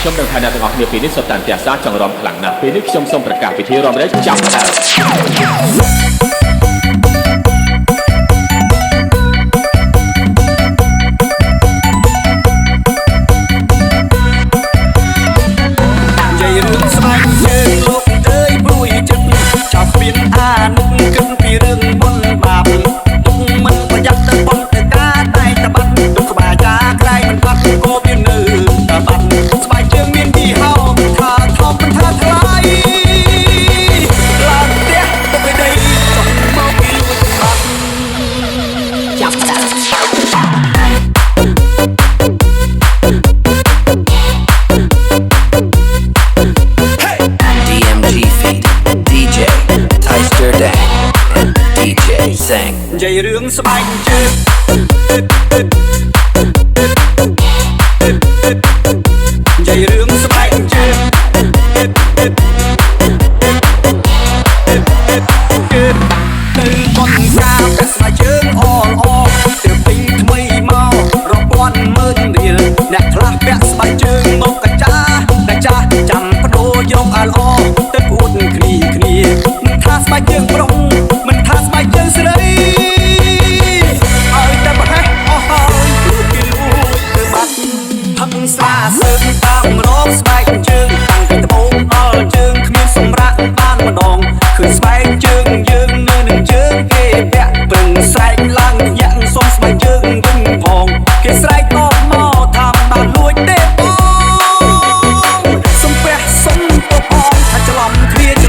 ខ្ញុំនឹងថាអ្នកទាំងអស់គ្នាពេលនេះសុទ្ធតែផ្ទះសារចង់រំខ្លាំងណាស់ពេលនេះខ្ញុំសូមប្រកាសពិធីរំលែកចាប់ផ្ដើមនិយាយរឿងស្បែកជើងនិយាយរឿងស្បែកជើងទៅបងកាវកាស្បែកជើងអល្អទៅពេញថ្មីមករាប់ពាន់ម៉ឺនរៀលអ្នកខ្លះពាក់ស្បែកជើងមកកាចាតែចាស់ចាំបដូរយកអល្អទៅពួតគ្នាមិនថាស្បែកជើងប្រុសមិនថាស្បែកជើងស្រីស្រាសើតាមរងស្បែកជើងតាំងពីត្បូងដល់ជើងគ្មានសម្រាប់បានម្ដងគឺស្បែកជើងយើងនៅនឹងជើងគេពាក់ប្រឹងស្រែកឡើងញាក់សុំស្បែកជើងវិញផងគេស្រែកតបមកថាបានលួចទេបងសំពះសុំទៅផងថាច្រឡំគ្នា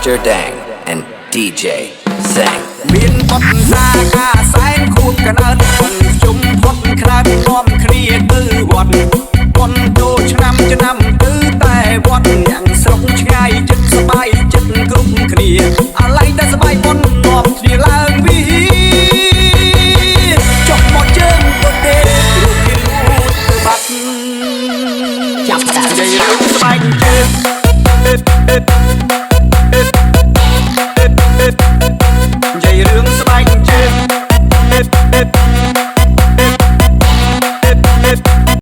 Mr. Dang and DJ Sang មានបទសាការសែនខួបកណ្ដើនជុំផុតខ្លាចនាំ